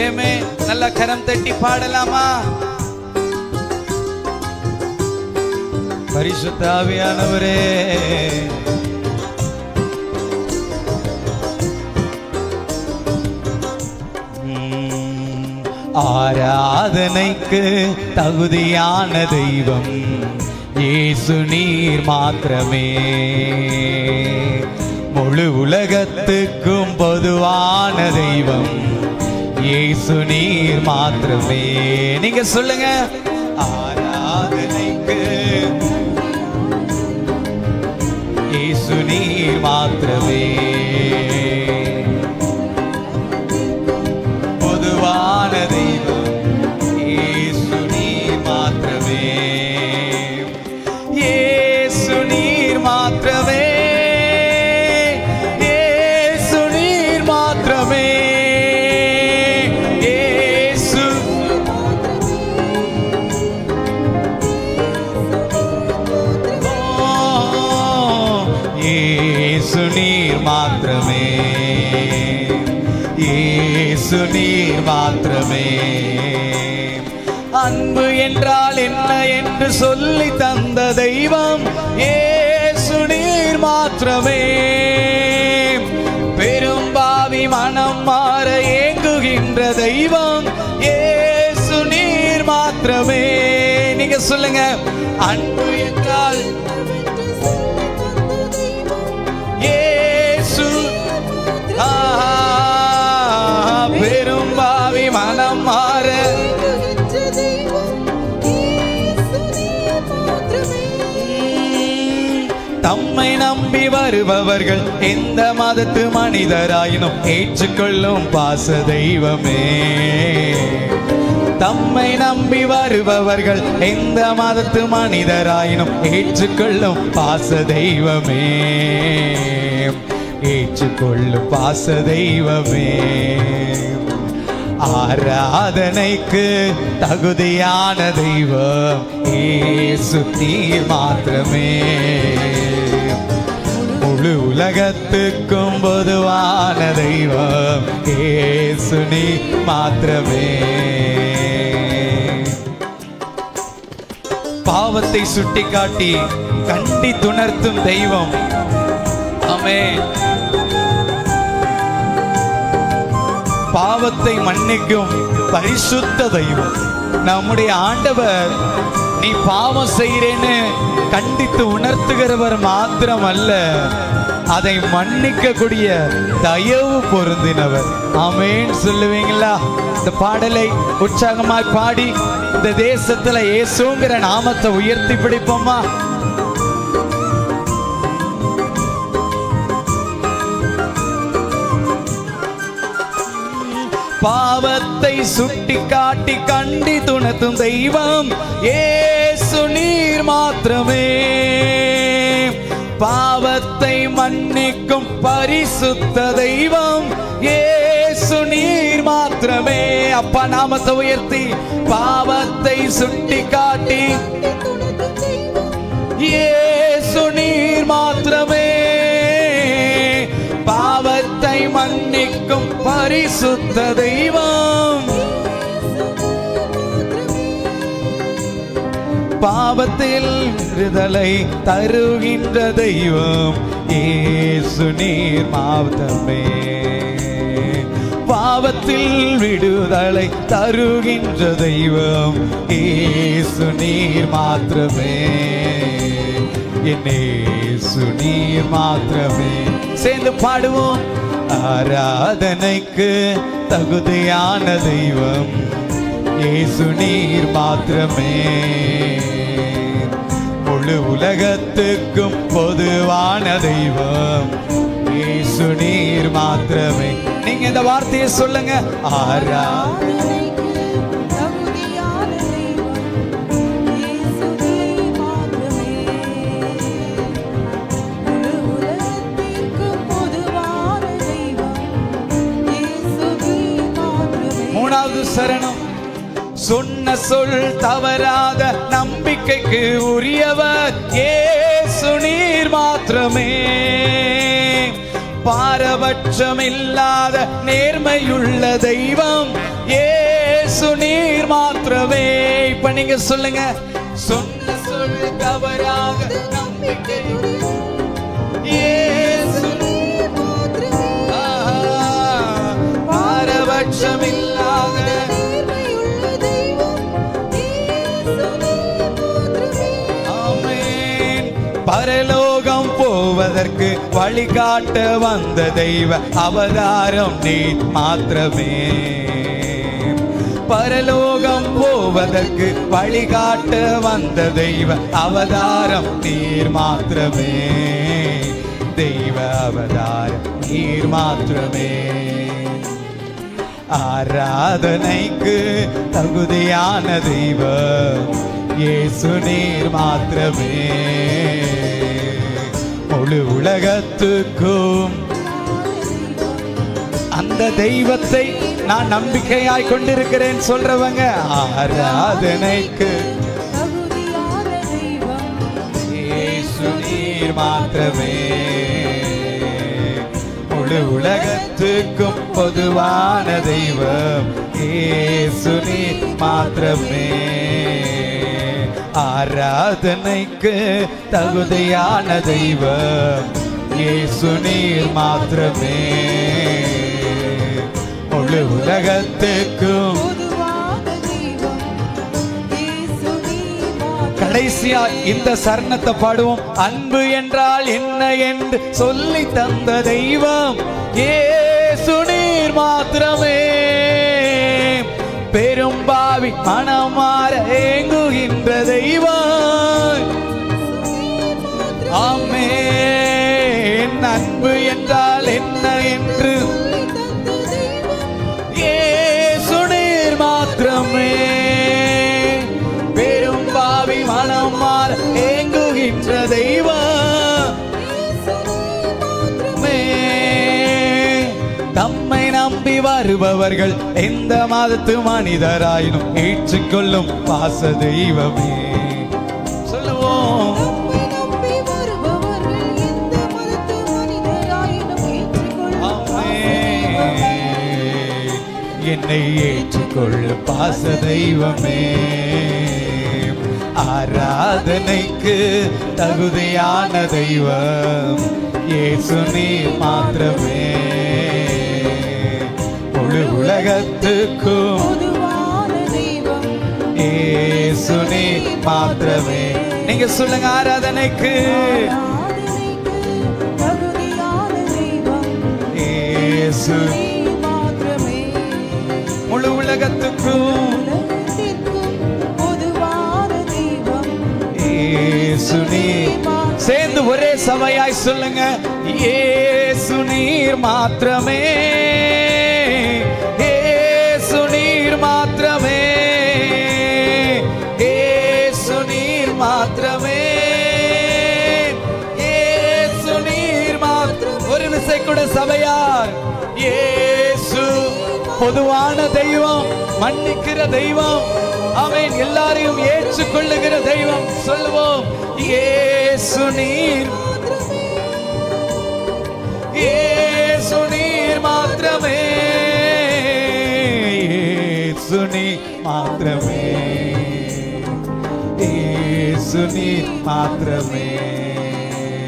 ஏமே நல்ல கரம் தட்டி பாடலாமா? பரிசுத்த ஆவியானவரே, ஆராதனைக்கு தகுதியான தெய்வம் இயேசு நீர் மாத்திரமே. முழு உலகத்துக்கும் பொதுவான தெய்வம் இயேசு நீர் மாத்திரமே. நீங்க சொல்லுங்க, ஆராதனைக்கு இயேசு நீர் மாத்திரமே. பொதுவான தெய்வம் இயேசு நீர் மாத்திரமே. இயேசு நீர் மாத்திரமே. இயேசு நீர் மாத்திரமே. இயேசு இயேசு நீர் மாத்திரமே. இயேசு நீர் மாத்திரமே. அன்பு என்றால் என்ன என்று சொல்லி தந்த தெய்வம் இயேசு நீர் மாத்திரமே. பெரும்பாவி மனம் மாற ஏங்குகின்ற தெய்வம் இயேசு நீர் மாத்திரமே. நீங்க சொல்லுங்க, அன்பு என்றால் இயேசு, பெரும்பாவி மனம் மாற தம்மை நம்பி வருபவர்கள் எந்த மதத்து மனிதராயினும் ஏற்றுக்கொள்ளும் பாச தெய்வமே. தம்மை நம்பி வருபவர்கள் எந்த மதத்து மனிதராயினும் ஏற்றுக்கொள்ளும் பாச தெய்வமே. ஏற்றுக்கொள்ளும் பாச தெய்வமே. ஆராதனைக்கு தகுதியான தெய்வம் இயேசு நீர் மாத்திரமே. முழு உலகத்துக்கும் பொதுவான தெய்வம் இயேசு நீர் மாத்திரமே. பாவத்தை சுட்டிக்காட்டி கண்டித்துணர்த்தும் தெய்வம். ஆமென். பாவத்தை மன்னிக்கும் பரிசுத்த தெய்வம் நம்முடைய ஆண்டவர். நீ பாவம் செய்கிறேன்னு கண்டித்து உணர்த்துகிறவர் மாத்திரம் அல்ல, அதை மன்னிக்க கூடிய தயவு பொருந்தினவர். ஆமென் சொல்லுவீங்களா? இந்த பாடலை உற்சாகமாய் பாடி இந்த தேசத்துல இயேசுங்கிற நாமத்தை உயர்த்தி பிடிப்போமா? பாவத்தை சுட்டி காட்டி கண்டி துணத்தும் தெய்வம் இயேசு நீர் மாத்திரமே. பாவத்தை மன்னிக்கும் பரிசுத்த தெய்வம் இயேசு நீர் மாத்திரமே. அப்பா நாமத்தை உயர்த்தி பாவத்தை சுட்டி காட்டி இயேசு நீர் மாத்திரமே. பாவத்தை மன்னிக்கும் பரிசுத்த தெய்வம். பாவத்தில் விடுதலை தருகின்ற தெய்வம் இயேசு நீர் மாத்திரமே. பாவத்தில் விடுதலை தருகின்ற தெய்வம் இயேசு நீர் மாத்திரமே. இயேசு நீர் மாத்திரமே. சேர்ந்து பாடுவோம். ஆராதனைக்கு தகுதியான தெய்வம் இயேசு நீர் மாத்திரமே. முழு உலகத்துக்கும் பொதுவான தெய்வம் இயேசு நீர் மாத்திரமே. நீங்க இந்த வார்த்தையை சொல்லுங்க. மூணாவது சரணம். சொன்ன சொல் தவறாத நம்பிக்கைக்கு உரியவர் இயேசு நீர் மாத்திரமே. பாரபட்சம் இல்லாத நேர்மையுள்ள தெய்வம் இயேசு நீர் மாத்திரமே. இப்ப நீங்க சொல்லுங்க, சொன்ன சொல் தவறாக நம்பிக்கை இயேசு பாரபட்சம் இல்லாத ஆமென். பரலோகம் போவதற்கு வழிகாட்ட வந்த தெய்வ அவதாரம் நீர் மாத்திரமே. பரலோகம் போவதற்கு வழிகாட்ட வந்த தெய்வ அவதாரம் நீர் மாத்திரமே. தெய்வ அவதாரம் நீர் மாத்திரமே. ஆராதனைக்கு தகுதியான தெய்வம் இயேசு நீர் மாத்திரமே. முழு உலகத்துக்கும் அந்த தெய்வத்தை நான் நம்பிக்கையாய் கொண்டிருக்கிறேன் சொல்றவங்க, ஆராதனைக்கு இயேசு நீர் மாத்திரமே. முழு உலகத்துக்கும் பொதுவான தெய்வம் இயேசு நீர் மாத்திரமே. ஆராதனைக்கு தகுதியான தெய்வம் இயேசு நீர் மாத்திரமே. முழு உலகத்துக்கும் கடைசியா இந்த சரணத்தை பாடுவோம். அன்பு என்றால் என்ன என்று சொல்லி தந்த தெய்வம் இயேசு நீர் மாத்திரமே. பெரும்பாவி மனமாற ஏங்குகின்ற தெய்வம் ஆமென். அன்பு என்றால் என்ன என்று இயேசு நீர் மாத்திரமே. பெரும்பாவி மனமாற ஏங்குகின்ற தெய்வம் தம்மை நம்பி வருபவர்கள் எந்த மதத்து மனிதராயினும் ஏற்றுக்கொள்ளும் பாச தெய்வமே. சொல்லுவோம், என்னை ஏற்றுக்கொள்ளும் பாச தெய்வமே. ஆராதனைக்கு தகுதியான தெய்வம் இயேசு நீர் மாத்திரமே. முழு உலகத்துக்கும் இயேசு நீர் மாத்திரமே. நீங்க சொல்லுங்க, ஆராதனைக்கு இயேசு முழு உலகத்துக்கும் இயேசு நீர். சேர்ந்து ஒரே சபையாய் சொல்லுங்க, இயேசு நீர் மாத்திரமே. இயேசு நீர் மாத்திரமே. இயேசு நீர் மாத்திரமே. இயேசு நீர் மாத்திரம். ஒரு விசை கூட சபையார், இயேசு பொதுவான தெய்வம், மன்னிக்கிற தெய்வம், ஆமென். எல்லாரையும் ஏற்றுக்கொள்ளுகிற தெய்வம். சொல்லுவோம், இயேசு நீர். இயேசு நீர் மாத்திரமே. இயேசு நீர் மாத்திரமே. இயேசு நீர் மாத்திரமே.